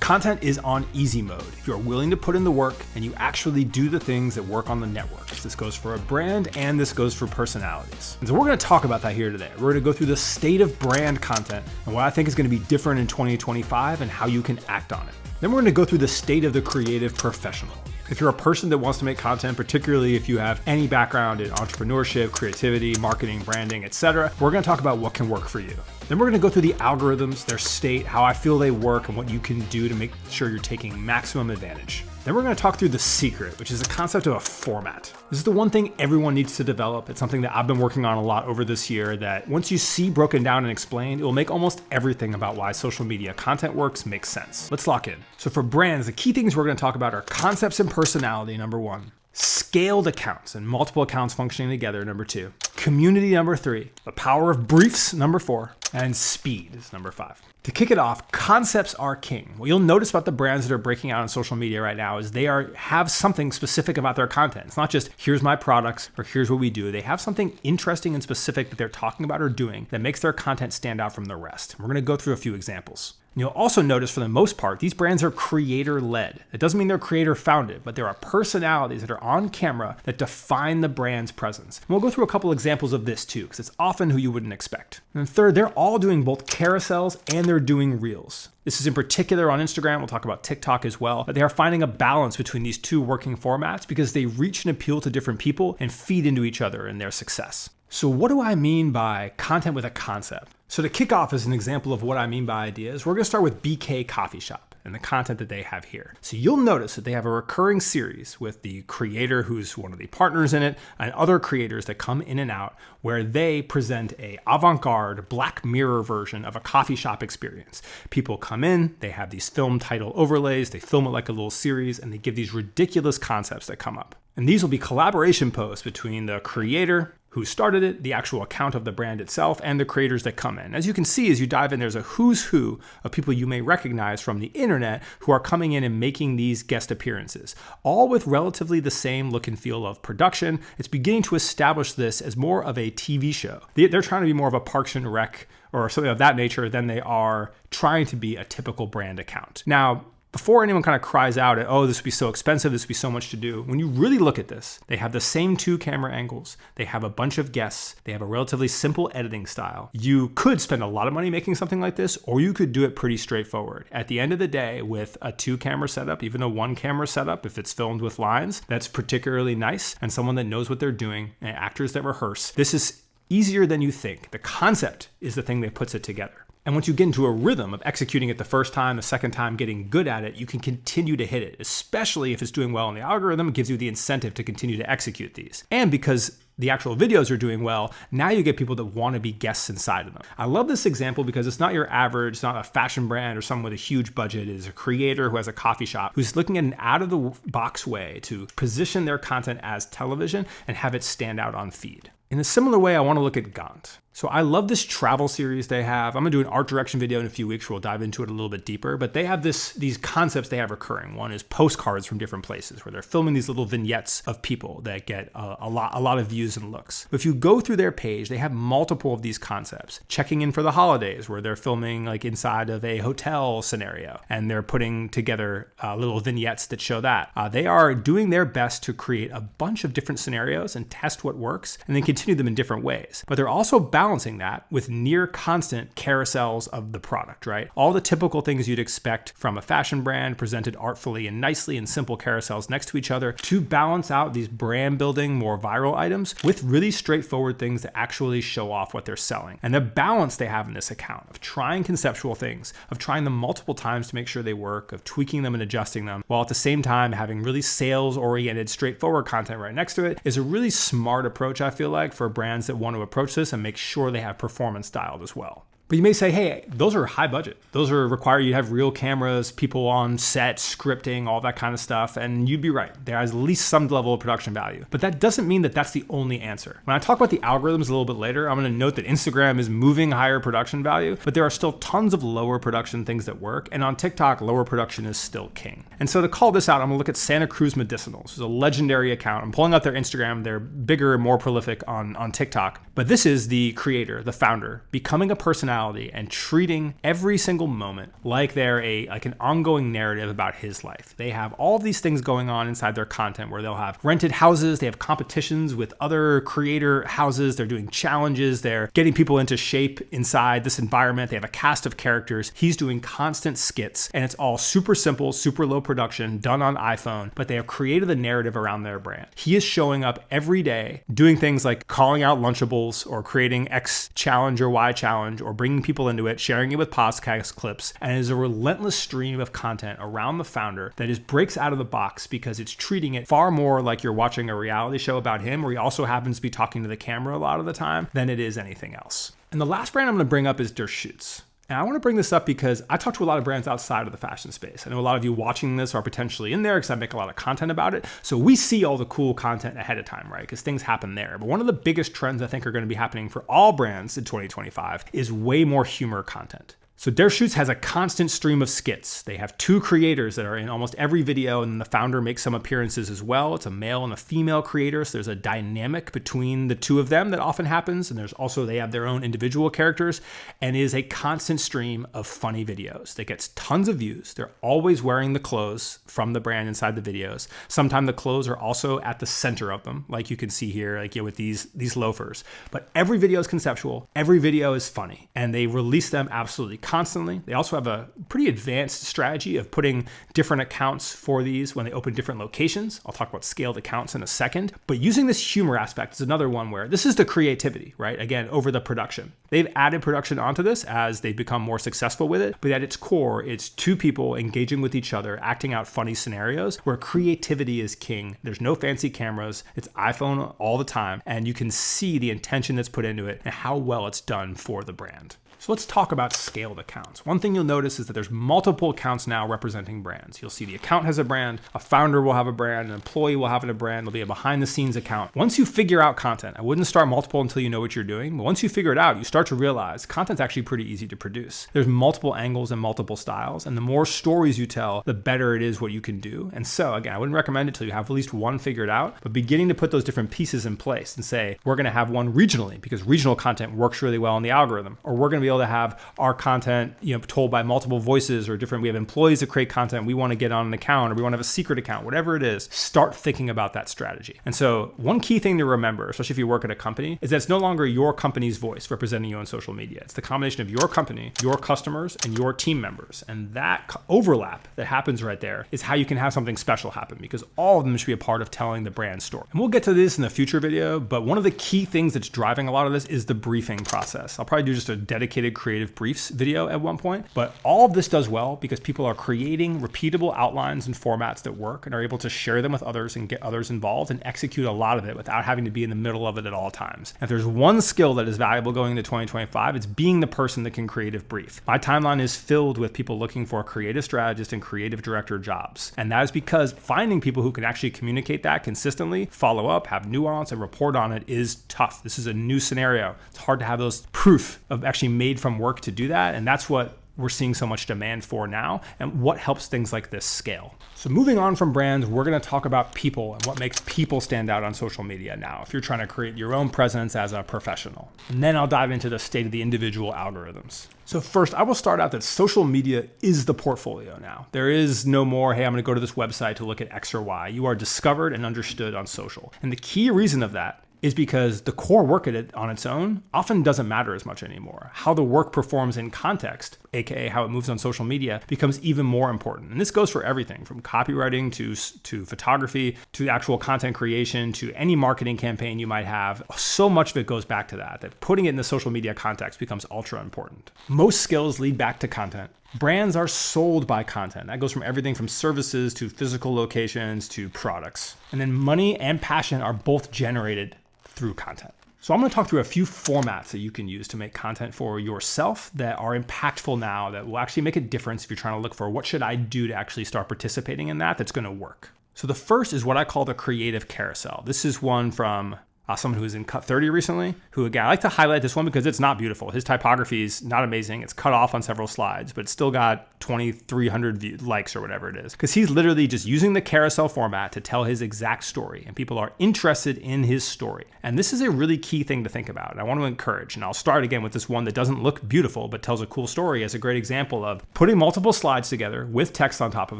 Content is on easy mode. You are willing to put in the work and you actually do the things that work on the networks. This goes for a brand and this goes for personalities. And so we're going to talk about that here today. We're going to go through the state of brand content and what I think is going to be different in 2025 and how you can act on it. Then we're going to go through the state of the creative professional. If you're a person that wants to make content, particularly if you have any background in entrepreneurship, creativity, marketing, branding, etc., we're going to talk about what can work for you. Then we're going to go through the algorithms, their state, how I feel they work, and what you can do to make sure you're taking maximum advantage. Then we're going to talk through the secret, which is the concept of a format. This is the one thing everyone needs to develop. It's something that I've been working on a lot over this year that once you see broken down and explained, it will make almost everything about why social media content works make sense. Let's lock in. So for brands, the key things we're going to talk about are concepts and personality, number 1. Scaled accounts and multiple accounts functioning together, number 2. Community, number 3. The power of briefs, number 4. And speed is number 5. To kick it off, concepts are king. What you'll notice about the brands that are breaking out on social media right now is they have something specific about their content. It's not just here's my products or here's what we do. They have something interesting and specific that they're talking about or doing that makes their content stand out from the rest. We're going to go through a few examples. You'll also notice for the most part, these brands are creator-led. It doesn't mean they're creator-founded, but there are personalities that are on camera that define the brand's presence. And we'll go through a couple examples of this too, because it's often who you wouldn't expect. And then third, they're all doing both carousels and they're doing reels. This is in particular on Instagram. We'll talk about TikTok as well. But they are finding a balance between these two working formats because they reach and appeal to different people and feed into each other in their success. So what do I mean by content with a concept? So to kick off as an example of what I mean by ideas, we're going to start with BK Coffee Shop and the content that they have here. So you'll notice that they have a recurring series with the creator who's one of the partners in it and other creators that come in and out where they present a avant-garde Black Mirror version of a coffee shop experience. People come in, they have these film title overlays, they film it like a little series, and they give these ridiculous concepts that come up. And these will be collaboration posts between the creator who started it, the actual account of the brand itself, and the creators that come in. As you can see, as you dive in, there's a who's who of people you may recognize from the internet who are coming in and making these guest appearances, all with relatively the same look and feel of production. It's beginning to establish this as more of a TV show. They're trying to be more of a Parks and Rec or something of that nature than they are trying to be a typical brand account. Now, before anyone kind of cries out at, oh, this would be so expensive, this would be so much to do, when you really look at this, they have the same 2 camera angles, they have a bunch of guests, they have a relatively simple editing style. You could spend a lot of money making something like this, or you could do it pretty straightforward. At the end of the day, with a 2 camera setup, even a 1 camera setup, if it's filmed with lines, that's particularly nice, and someone that knows what they're doing, and actors that rehearse, this is easier than you think. The concept is the thing that puts it together. And once you get into a rhythm of executing it the first time, the second time, getting good at it, you can continue to hit it, especially if it's doing well in the algorithm. It gives you the incentive to continue to execute these. And because the actual videos are doing well, now you get people that want to be guests inside of them. I love this example because it's not your average, it's not a fashion brand or someone with a huge budget. It is a creator who has a coffee shop who's looking at an out-of-the-box way to position their content as television and have it stand out on feed. In a similar way, I want to look at Gaunt. So I love this travel series they have. I'm gonna do an art direction video in a few weeks where we'll dive into it a little bit deeper, but they have these concepts they have recurring. One is postcards from different places where they're filming these little vignettes of people that get a lot of views and looks. If you go through their page, they have multiple of these concepts. Checking in for the holidays where they're filming like inside of a hotel scenario and they're putting together little vignettes that show that. They are doing their best to create a bunch of different scenarios and test what works and then continue them in different ways. But they're also balancing that with near constant carousels of the product, right? All the typical things you'd expect from a fashion brand presented artfully and nicely in simple carousels next to each other to balance out these brand building, more viral items with really straightforward things that actually show off what they're selling. And the balance they have in this account of trying conceptual things, of trying them multiple times to make sure they work, of tweaking them and adjusting them, while at the same time having really sales-oriented, straightforward content right next to it is a really smart approach, I feel like, for brands that want to approach this and make sure they have performance dialed as well. But you may say, hey, those are high budget. Those are require you to have real cameras, people on set, scripting, all that kind of stuff. And you'd be right. There is at least some level of production value. But that doesn't mean that that's the only answer. When I talk about the algorithms a little bit later, I'm going to note that Instagram is moving higher production value, but there are still tons of lower production things that work. And on TikTok, lower production is still king. And so to call this out, I'm going to look at Santa Cruz Medicinals. This is a legendary account. I'm pulling out their Instagram. They're bigger and more prolific on TikTok. But this is the creator, the founder, becoming a personality personality and treating every single moment like they're like an ongoing narrative about his life. They have all of these things going on inside their content where they'll have rented houses, they have competitions with other creator houses, they're doing challenges, they're getting people into shape inside this environment, they have a cast of characters. He's doing constant skits, and it's all super simple, super low production, done on iPhone, but they have created the narrative around their brand. He is showing up every day doing things like calling out Lunchables or creating X challenge or Y challenge or bringing people into it, sharing it with podcast clips, and it is a relentless stream of content around the founder that just breaks out of the box because it's treating it far more like you're watching a reality show about him, where he also happens to be talking to the camera a lot of the time, than it is anything else. And the last brand I'm going to bring up is Der Schütz. And I want to bring this up because I talk to a lot of brands outside of the fashion space. I know a lot of you watching this are potentially in there because I make a lot of content about it. So we see all the cool content ahead of time, right? Because things happen there. But one of the biggest trends I think are going to be happening for all brands in 2025 is way more humor content. So Der Schütz has a constant stream of skits. They have 2 creators that are in almost every video, and the founder makes some appearances as well. It's a male and a female creator, so there's a dynamic between the 2 of them that often happens, and there's also, they have their own individual characters, and it is a constant stream of funny videos that gets tons of views. They're always wearing the clothes from the brand inside the videos. Sometimes the clothes are also at the center of them, like you can see here, like with these loafers. But every video is conceptual, every video is funny, and they release them absolutely constantly. They also have a pretty advanced strategy of putting different accounts for these when they open different locations. I'll talk about scaled accounts in a second, but using this humor aspect is another one where this is the creativity, right? Again, over the production. They've added production onto this as they've become more successful with it, but at its core, it's 2 people engaging with each other, acting out funny scenarios where creativity is king. There's no fancy cameras. It's iPhone all the time, and you can see the intention that's put into it and how well it's done for the brand. So let's talk about scaled accounts. One thing you'll notice is that there's multiple accounts now representing brands. You'll see the account has a brand, a founder will have a brand, an employee will have a brand, there'll be a behind the scenes account. Once you figure out content, I wouldn't start multiple until you know what you're doing, but once you figure it out, you start to realize content's actually pretty easy to produce. There's multiple angles and multiple styles, and the more stories you tell, the better it is what you can do. And so again, I wouldn't recommend it till you have at least one figured out, but beginning to put those different pieces in place and say, we're gonna have one regionally because regional content works really well in the algorithm, or we're gonna be able to have our content, told by multiple voices or different. We have employees that create content. We want to get on an account, or we want to have a secret account, whatever it is. Start thinking about that strategy. And so one key thing to remember, especially if you work at a company, is that it's no longer your company's voice representing you on social media. It's the combination of your company, your customers, and your team members. And that overlap that happens right there is how you can have something special happen, because all of them should be a part of telling the brand story. And we'll get to this in the future video, but one of the key things that's driving a lot of this is the briefing process. I'll probably do just a dedicated creative briefs video at one point, but all of this does well because people are creating repeatable outlines and formats that work and are able to share them with others and get others involved and execute a lot of it without having to be in the middle of it at all times. And if there's one skill that is valuable going into 2025, it's being the person that can creative brief. My timeline is filled with people looking for creative strategist and creative director jobs. And that is because finding people who can actually communicate that consistently, follow up, have nuance, and report on it is tough. This is a new scenario. It's hard to have those proof of actually made from work to do that, and that's what we're seeing so much demand for now, and what helps things like this scale. So moving on from brands, we're going to talk about people and what makes people stand out on social media now if you're trying to create your own presence as a professional. And then I'll dive into the state of the individual algorithms. So first, I will start out that social media is the portfolio now. There is no more, hey, I'm going to go to this website to look at X or Y. You are discovered and understood on social. And the key reason of that is because the core work at it on its own often doesn't matter as much anymore. How the work performs in context, aka how it moves on social media, becomes even more important. And this goes for everything from copywriting to photography, to actual content creation, to any marketing campaign you might have. So much of it goes back to that putting it in the social media context becomes ultra important. Most skills lead back to content. Brands are sold by content. That goes from everything from services to physical locations to products. And then money and passion are both generated through content. So I'm going to talk through a few formats that you can use to make content for yourself that are impactful now, that will actually make a difference if you're trying to look for what should I do to actually start participating in that's going to work. So the first is what I call the creative carousel. This is one from someone who was in Cut 30 recently, who again, I like to highlight this one because it's not beautiful. His typography is not amazing. It's cut off on several slides, but it's still got 2,300 likes or whatever it is. Because he's literally just using the carousel format to tell his exact story, and people are interested in his story. And this is a really key thing to think about. And I want to encourage, and I'll start again with this one that doesn't look beautiful, but tells a cool story as a great example of putting multiple slides together with text on top of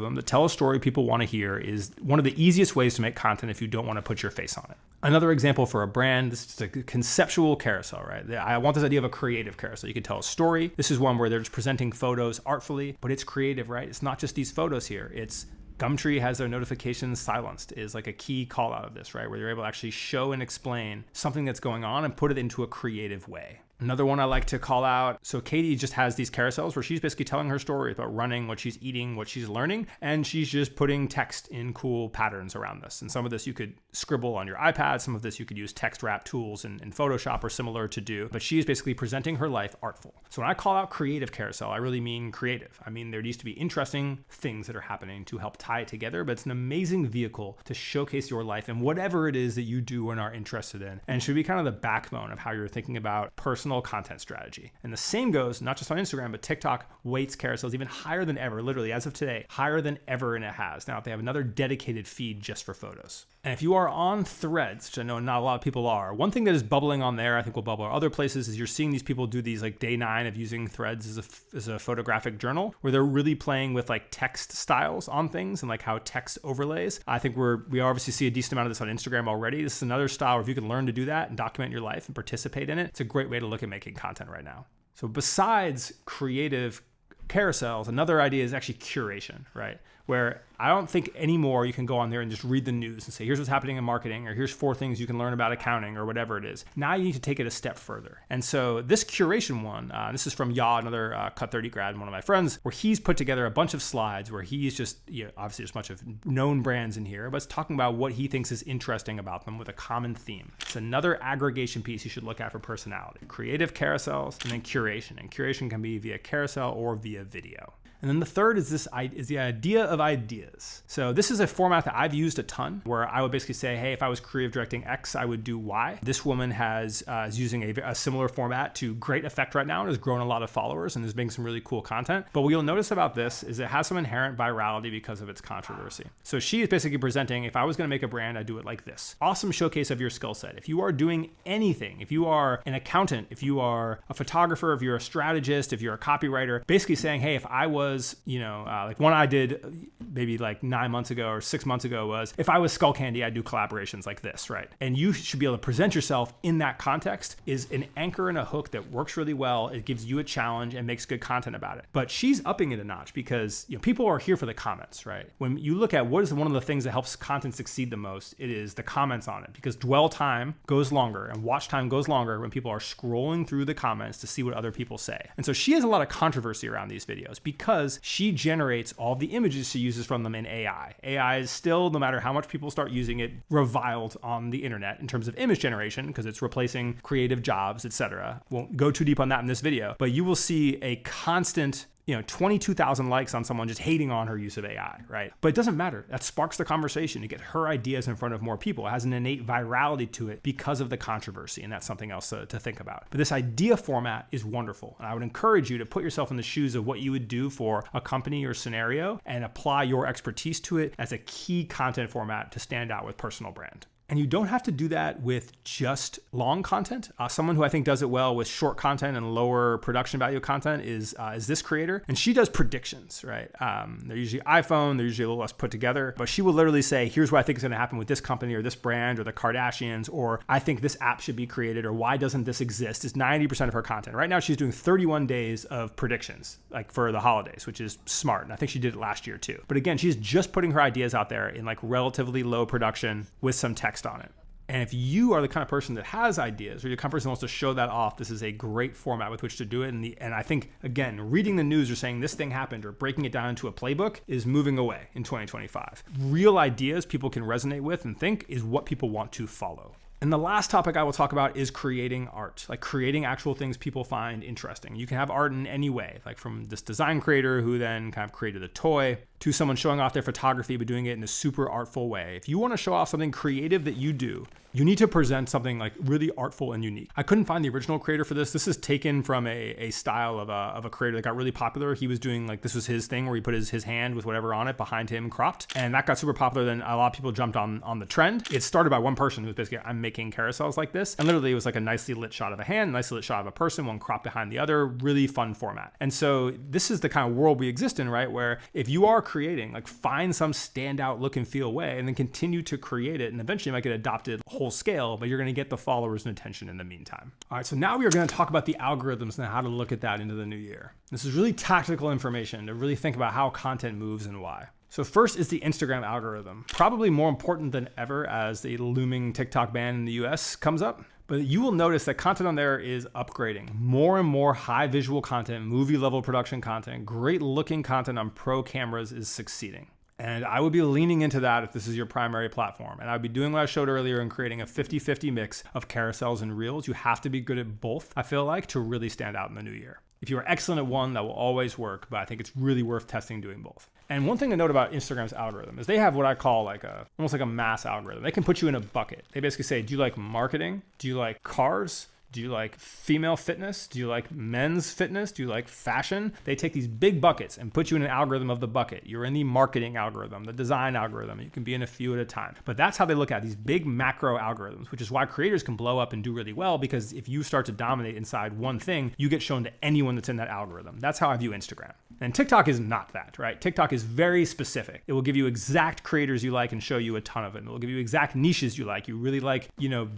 them that tell a story people want to hear is one of the easiest ways to make content if you don't want to put your face on it. Another example for a brand, this is a conceptual carousel, right? I want this idea of a creative carousel. You can tell a story. This is one where they're just presenting photos artfully, but it's creative, right? It's not just these photos here. It's Gumtree has their notifications silenced is like a key call out of this, right? Where you're able to actually show and explain something that's going on and put it into a creative way. Another one I like to call out. So Katie just has these carousels where she's basically telling her story about running, what she's eating, what she's learning, and she's just putting text in cool patterns around this. And some of this you could scribble on your iPad. Some of this you could use text wrap tools in Photoshop or similar to do. But she is basically presenting her life artful. So when I call out creative carousel, I really mean creative. I mean, there needs to be interesting things that are happening to help tie it together, but it's an amazing vehicle to showcase your life and whatever it is that you do and are interested in. And it should be kind of the backbone of how you're thinking about personal content strategy. And the same goes not just on Instagram, but TikTok weights carousels even higher than ever, literally as of today, higher than ever, and it has. Now they have another dedicated feed just for photos. And if you are on Threads, which I know not a lot of people are, one thing that is bubbling on there, I think will bubble on other places, is you're seeing these people do these like day 9 of using Threads as a photographic journal, where they're really playing with like text styles on things and like how text overlays. I think we obviously see a decent amount of this on Instagram already. This is another style where if you can learn to do that and document your life and participate in it, it's a great way to look at making content right now. So besides creative carousels, another idea is actually curation, right? Where I don't think anymore you can go on there and just read the news and say, here's what's happening in marketing, or here's 4 things you can learn about accounting, or whatever it is. Now you need to take it a step further. And so this curation one, this is from Ya, another Cut 30 grad, and one of my friends, where he's put together a bunch of slides where he's just, obviously there's a bunch of known brands in here, but it's talking about what he thinks is interesting about them with a common theme. It's another aggregation piece you should look at for personality. Creative carousels, and then curation. And curation can be via carousel or via video. And then the third is the idea of ideas. So this is a format that I've used a ton, where I would basically say, hey, if I was creative directing X, I would do Y. This woman is using a similar format to great effect right now and has grown a lot of followers and is making some really cool content. But what you'll notice about this is it has some inherent virality because of its controversy. So she is basically presenting, if I was going to make a brand, I'd do it like this. Awesome showcase of your skill set. If you are doing anything, if you are an accountant, if you are a photographer, if you're a strategist, if you're a copywriter, basically saying, hey, if I was, like one I did maybe like 9 months ago or 6 months ago was, if I was Skull Candy, I'd do collaborations like this, right? And you should be able to present yourself in that context is an anchor and a hook that works really well. It gives you a challenge and makes good content about it. But she's upping it a notch because people are here for the comments, right? When you look at what is one of the things that helps content succeed the most, it is the comments on it, because dwell time goes longer and watch time goes longer when people are scrolling through the comments to see what other people say. And so she has a lot of controversy around these videos because she generates all the images she uses from them in AI. AI is still, no matter how much people start using it, reviled on the internet in terms of image generation because it's replacing creative jobs, etc. Won't go too deep on that in this video, but you will see a constant 22,000 likes on someone just hating on her use of AI, right? But it doesn't matter. That sparks the conversation to get her ideas in front of more people. It has an innate virality to it because of the controversy, and that's something else to think about. But this idea format is wonderful, and I would encourage you to put yourself in the shoes of what you would do for a company or scenario and apply your expertise to it as a key content format to stand out with personal brand. And you don't have to do that with just long content. Someone who I think does it well with short content and lower production value content is this creator. And she does predictions, right? They're usually iPhone, they're usually a little less put together, but she will literally say, here's what I think is gonna happen with this company or this brand or the Kardashians, or I think this app should be created, or why doesn't this exist? It's 90% of her content. Right now she's doing 31 days of predictions, like for the holidays, which is smart. And I think she did it last year too. But again, she's just putting her ideas out there in like relatively low production with some text on it. And if you are the kind of person that has ideas, or you're the kind of person who wants to show that off, this is a great format with which to do it. And I think, again, reading the news or saying this thing happened or breaking it down into a playbook is moving away in 2025. Real ideas people can resonate with and think is what people want to follow. And the last topic I will talk about is creating art, like creating actual things people find interesting. You can have art in any way, like from this design creator who then kind of created a toy, to someone showing off their photography but doing it in a super artful way. If you want to show off something creative that you do, you need to present something like really artful and unique. I couldn't find the original creator for this. This is taken from a style of a creator that got really popular. He was doing like, this was his thing where he put his hand with whatever on it behind him cropped. And that got super popular. Then a lot of people jumped on the trend. It started by one person who was basically, I'm making carousels like this. And literally it was like a nicely lit shot of a hand, nicely lit shot of a person, one cropped behind the other, really fun format. And so this is the kind of world we exist in, right? Where if you are creating, like find some standout look and feel way and then continue to create it. And eventually you might get adopted whole scale, but you're going to get the followers and attention in the meantime. All right, so now we are going to talk about the algorithms and how to look at that into the new year. This is really tactical information to really think about how content moves and why. So first is the Instagram algorithm, probably more important than ever as the looming TikTok ban in the US comes up. But you will notice that content on there is upgrading. More and more high visual content, movie level production content, great looking content on pro cameras is succeeding. And I would be leaning into that if this is your primary platform. And I'd be doing what I showed earlier and creating a 50-50 mix of carousels and reels. You have to be good at both, I feel like, to really stand out in the new year. If you are excellent at one, that will always work, but I think it's really worth testing doing both. And one thing to note about Instagram's algorithm is they have what I call almost like a mass algorithm. They can put you in a bucket. They basically say, do you like marketing? Do you like cars? Do you like female fitness? Do you like men's fitness? Do you like fashion? They take these big buckets and put you in an algorithm of the bucket. You're in the marketing algorithm, the design algorithm. You can be in a few at a time. But that's how they look at these big macro algorithms, which is why creators can blow up and do really well, because if you start to dominate inside one thing, you get shown to anyone that's in that algorithm. That's how I view Instagram. And TikTok is not that, right? TikTok is very specific. It will give you exact creators you like and show you a ton of them. It will give you exact niches you like. You really like,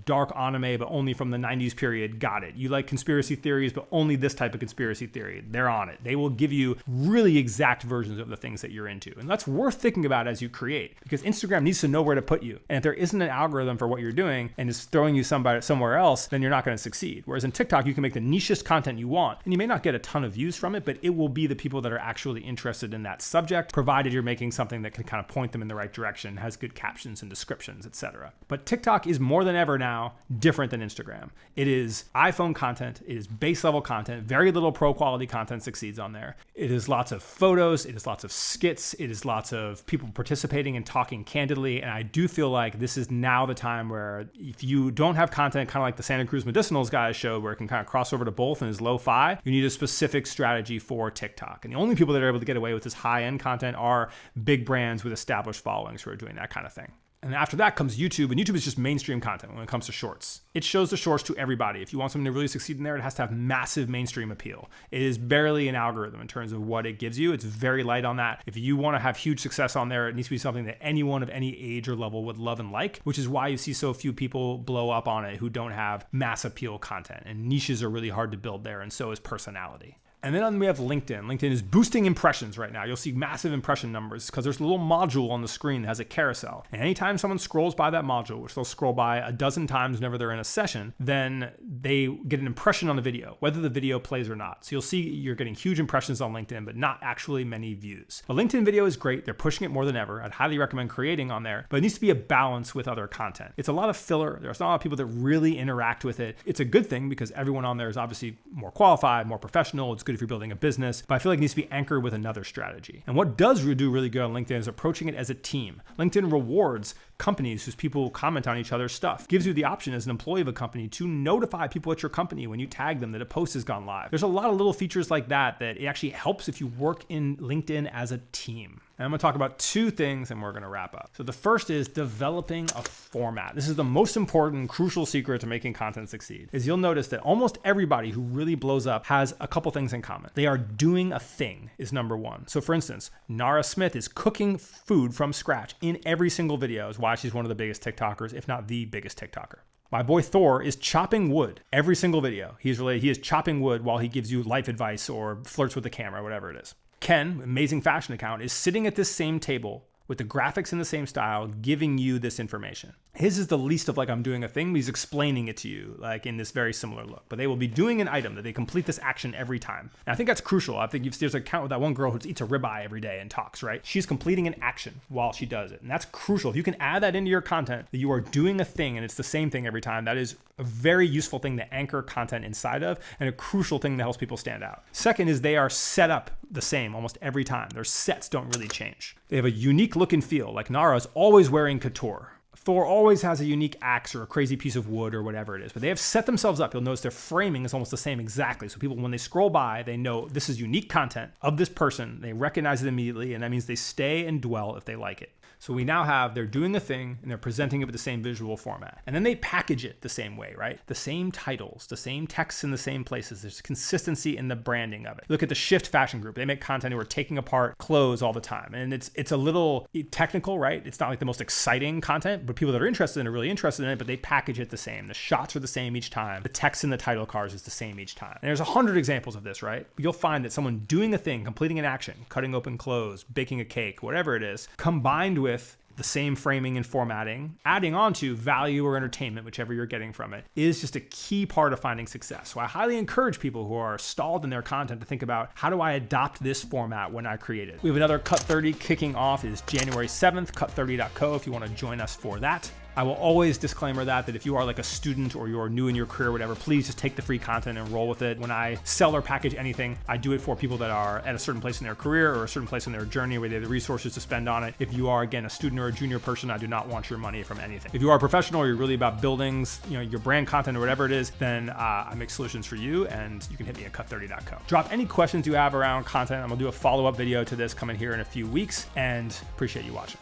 dark anime, but only from the 90s period. Got it. You like conspiracy theories, but only this type of conspiracy theory. They're on it. They will give you really exact versions of the things that you're into. And that's worth thinking about as you create, because Instagram needs to know where to put you. And if there isn't an algorithm for what you're doing and is throwing you somewhere else, then you're not going to succeed. Whereas in TikTok, you can make the nichest content you want, and you may not get a ton of views from it, but it will be the people that are actually interested in that subject, provided you're making something that can kind of point them in the right direction, has good captions and descriptions, etc. But TikTok is more than ever now different than Instagram. It is iPhone content. It is base level content. Very little pro quality content succeeds on there. It is lots of photos. It is lots of skits. It is lots of people participating and talking candidly. And I do feel like this is now the time where if you don't have content, kind of like the Santa Cruz Medicinals guys showed, where it can kind of cross over to both and is lo-fi, you need a specific strategy for TikTok. And the only people that are able to get away with this high-end content are big brands with established followings who are doing that kind of thing. And after that comes YouTube, and YouTube is just mainstream content when it comes to shorts. It shows the shorts to everybody. If you want something to really succeed in there, it has to have massive mainstream appeal. It is barely an algorithm in terms of what it gives you. It's very light on that. If you want to have huge success on there, it needs to be something that anyone of any age or level would love and like, which is why you see so few people blow up on it who don't have mass appeal content. And niches are really hard to build there, and so is personality. And then we have LinkedIn. LinkedIn is boosting impressions right now. You'll see massive impression numbers because there's a little module on the screen that has a carousel. And anytime someone scrolls by that module, which they'll scroll by a dozen times whenever they're in a session, then they get an impression on the video, whether the video plays or not. So you'll see you're getting huge impressions on LinkedIn, but not actually many views. The LinkedIn video is great. They're pushing it more than ever. I'd highly recommend creating on there, but it needs to be a balance with other content. It's a lot of filler. There's not a lot of people that really interact with it. It's a good thing because everyone on there is obviously more qualified, more professional. It's good if you're building a business. But I feel like it needs to be anchored with another strategy. And what does do really good on LinkedIn is approaching it as a team. LinkedIn rewards companies whose people comment on each other's stuff. Gives you the option as an employee of a company to notify people at your company when you tag them that a post has gone live. There's a lot of little features like that it actually helps if you work in LinkedIn as a team. And I'm going to talk about two things and we're going to wrap up. So the first is developing a format. This is the most important, crucial secret to making content succeed. Is you'll notice that almost everybody who really blows up has a couple things in common. They are doing a thing is number one. So for instance, Nara Smith is cooking food from scratch in every single video. Is why she's one of the biggest TikTokers, if not the biggest TikToker. My boy Thor is chopping wood every single video. He is chopping wood while he gives you life advice or flirts with the camera, whatever it is. Ken, amazing fashion account, is sitting at this same table with the graphics in the same style, giving you this information. His is the least of like I'm doing a thing, but he's explaining it to you like in this very similar look. But they will be doing an item that they complete this action every time. And I think that's crucial. I think there's an account with that one girl who eats a ribeye every day and talks, right? She's completing an action while she does it. And that's crucial. If you can add that into your content, that you are doing a thing and it's the same thing every time, that is a very useful thing to anchor content inside of and a crucial thing that helps people stand out. Second is they are set up the same almost every time. Their sets don't really change. They have a unique look and feel. Like Nara's always wearing couture. Thor always has a unique axe or a crazy piece of wood or whatever it is, but they have set themselves up. You'll notice their framing is almost the same exactly. So people, when they scroll by, they know this is unique content of this person. They recognize it immediately, and that means they stay and dwell if they like it. So we now have, they're doing a thing and they're presenting it with the same visual format. And then they package it the same way, right? The same titles, the same texts in the same places. There's consistency in the branding of it. Look at the Shift Fashion Group. They make content who are taking apart clothes all the time. And it's a little technical, right? It's not like the most exciting content, but people that are interested in it are really interested in it, but they package it the same. The shots are the same each time. The text in the title cards is the same each time. And there's 100 examples of this, right? You'll find that someone doing a thing, completing an action, cutting open clothes, baking a cake, whatever it is, combined with the same framing and formatting, adding on to value or entertainment, whichever you're getting from it, is just a key part of finding success. So I highly encourage people who are stalled in their content to think about, how do I adopt this format when I create it? We have another Cut 30 kicking off. It is January 7th, cut30.co if you want to join us for that. I will always disclaimer that if you are like a student or you're new in your career or whatever, please just take the free content and roll with it. When I sell or package anything, I do it for people that are at a certain place in their career or a certain place in their journey where they have the resources to spend on it. If you are, again, a student or a junior person, I do not want your money from anything. If you are a professional or you're really about buildings, your brand content or whatever it is, then I make solutions for you, and you can hit me at cut30.co. Drop any questions you have around content. I'm gonna do a follow-up video to this coming here in a few weeks, and appreciate you watching.